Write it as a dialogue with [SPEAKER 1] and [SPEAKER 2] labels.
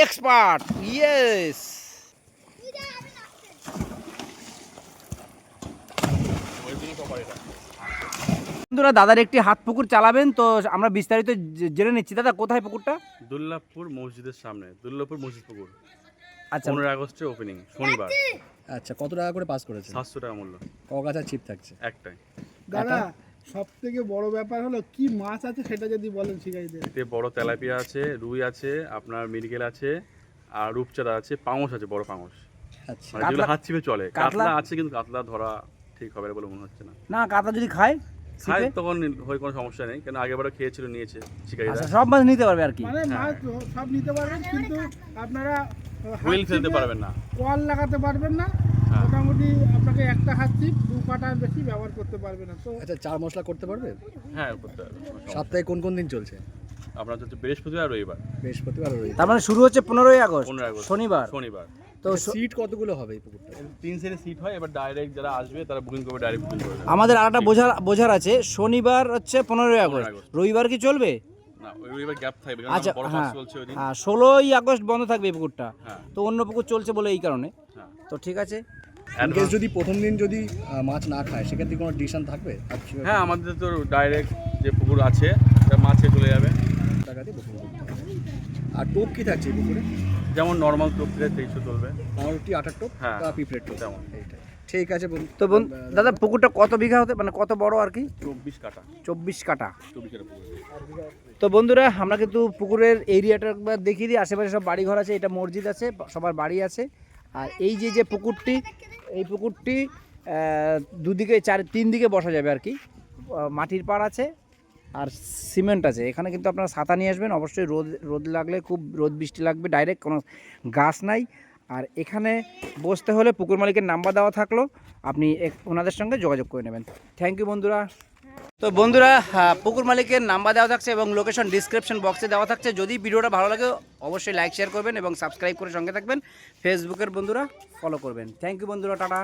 [SPEAKER 1] Expert. Yes বন্ধুরা, দাদার একটি হাত পুকুর চালাবেন, তো আমরা বিস্তারিত জেনে নিচ্ছি। দাদা কোথায় পুকুরটা?
[SPEAKER 2] দুর্লভপুর মসজিদের সামনে, দুর্লভপুর মসজিদ পুকুর।
[SPEAKER 1] আচ্ছা
[SPEAKER 2] 15 আগস্টে ওপেনিং, শনিবার।
[SPEAKER 3] আচ্ছা, কত টাকা করে পাস করেছেন?
[SPEAKER 2] 700 টাকা মূল্য।
[SPEAKER 3] কগাছা ছিপ থাকছে
[SPEAKER 2] একটাই।
[SPEAKER 4] দাদা সব থেকে বড় ব্যাপার হলো কি মাছ আছে সেটা যদি বলেন শিখাইতে।
[SPEAKER 2] এতে বড় তেলাপিয়া আছে, রুই আছে, আপনার মৃগেল আছে, আর রূপচাঁদা আছে, পাঙস আছে, বড় পাঙস।
[SPEAKER 3] আচ্ছা,
[SPEAKER 2] মানে যেগুলো হাত ছিপে চলে।
[SPEAKER 1] কাতলা?
[SPEAKER 2] কাতলা আছে, কিন্তু কাতলা ধরা ঠিক হবে না বলে মনে হচ্ছে না।
[SPEAKER 1] না, কাতলা যদি খায়
[SPEAKER 2] খায়
[SPEAKER 1] ছিপে?
[SPEAKER 2] তখন হয় কোনো সমস্যা নেই, কারণ আগেবারও খেয়েছিল, নিয়েছে শিকারীরা।
[SPEAKER 1] আচ্ছা, সব মাছ নিতে পারবে আর কি।
[SPEAKER 4] মানে মাছ সব নিতে পারবেন, কিন্তু আপনারা
[SPEAKER 2] হুইল ফেলতে পারবেন না।
[SPEAKER 4] কল লাগাতে পারবেন না।
[SPEAKER 2] হ্যাঁ।
[SPEAKER 4] মোটামুটি আপনাকে একটা হাত ছিপ 2 কাটার বেশি ব্যবহার করতে পারবে না। তো
[SPEAKER 3] আচ্ছা, চার মশলা করতে পারবে?
[SPEAKER 2] হ্যাঁ, করতে হবে, কোনো সমস্যা নেই।
[SPEAKER 3] সপ্তাহে কোন কোন দিন চলছে?
[SPEAKER 2] আপনার হচ্ছে বৃহস্পতিবার আর রবিবার।
[SPEAKER 3] বৃহস্পতিবার আর রবিবার।
[SPEAKER 1] তার মানে শুরু হচ্ছে 15ই আগস্ট,
[SPEAKER 2] 15 আগস্ট
[SPEAKER 1] শনিবার।
[SPEAKER 2] শনিবার।
[SPEAKER 1] তো
[SPEAKER 3] সিট কতগুলো হবে এই পুকুরটা?
[SPEAKER 2] 3 সেটে সিট হয়, এবার ডাইরেক্ট যারা আসবে তারা বুকিং করবে, ডাইরেক্ট বুকিং করবে।
[SPEAKER 1] আমাদের আরেকটা বোঝার আছে, শনিবার হচ্ছে 15ই আগস্ট,
[SPEAKER 2] আগস্ট।
[SPEAKER 1] রবিবার কি চলবে?
[SPEAKER 2] না, ওই রবিবার গ্যাপ থাকবে,
[SPEAKER 1] আচ্ছা,
[SPEAKER 2] কারণ বড়
[SPEAKER 1] হ্যাঁ
[SPEAKER 2] কাজ চলছে ওই দিন।
[SPEAKER 1] হ্যাঁ, 16ই আগস্ট বন্ধ থাকবে এই পুকুরটা।
[SPEAKER 2] হ্যাঁ।
[SPEAKER 1] তো অন্য পুকুর চলছে বলে এই কারণে।
[SPEAKER 2] হ্যাঁ।
[SPEAKER 1] তো ঠিক আছে।
[SPEAKER 3] ইন কেস যদি প্রথম দিন যদি মাছ না খায়, সেক্ষেত্রে কোনো ডিসিশন থাকবে?
[SPEAKER 2] হ্যাঁ, আমাদের তো ডাইরেক্ট যে পুকুর আছে তা মাছে চলে যাবে।
[SPEAKER 3] টাকা দিয়ে বুকিং করতে হবে। আর টোপ কি থাকছে এই পুকুরে?
[SPEAKER 2] যেমন নর্মাল টোপ থেকে 300 চলবে।
[SPEAKER 3] পাউরুটি, আটার টোপ,
[SPEAKER 2] হ্যাঁ।
[SPEAKER 3] পিঁপড়ের টোপ।
[SPEAKER 2] তেমন।
[SPEAKER 3] এইটাই। ঠিক আছে বন্ধু।
[SPEAKER 1] তো দাদা পুকুরটা কত বিঘা হতে, মানে কত বড় আর কি?
[SPEAKER 2] 24 কাটা।
[SPEAKER 1] 24 কাটা।
[SPEAKER 2] 24 এর পুকুর।
[SPEAKER 1] তো বন্ধুরা, আমরা কিন্তু পুকুরের এরিয়াটা একবার দেখিয়ে দিই। আশেপাশে সব বাড়িঘর আছে, এটা মসজিদ আছে, সবার বাড়ি আছে। আর এই যে পুকুরটি, এই পুকুরটি দুদিকে 3 দিকে বসা যাবে আর কি। মাটির পাড় আছে আর সিমেন্ট আছে। এখানে কিন্তু আপনারা ছাতা নিয়ে আসবেন, অবশ্যই রোদ লাগলে, খুব রোদ বৃষ্টি লাগবে, ডাইরেক্ট কোনো গাছ নাই। আর এখানে বসতে হলে পুকুর মালিকের নাম্বার দেওয়া থাকলো, আপনি ওনাদের সঙ্গে যোগাযোগ করে নেবেন। থ্যাংক ইউ বন্ধুরা। তো বন্ধুরা, পুকুর মালিকের নাম্বার দেওয়া থাকছে এবং লোকেশন ডিসক্রিপশন বক্সে দেওয়া থাকছে। যদি ভিডিওটা ভালো লাগে অবশ্যই লাইক শেয়ার করবেন এবং সাবস্ক্রাইব করে সঙ্গে থাকবেন। ফেসবুকের বন্ধুরা ফলো করবেন। থ্যাংক ইউ বন্ধুরা, টাটা।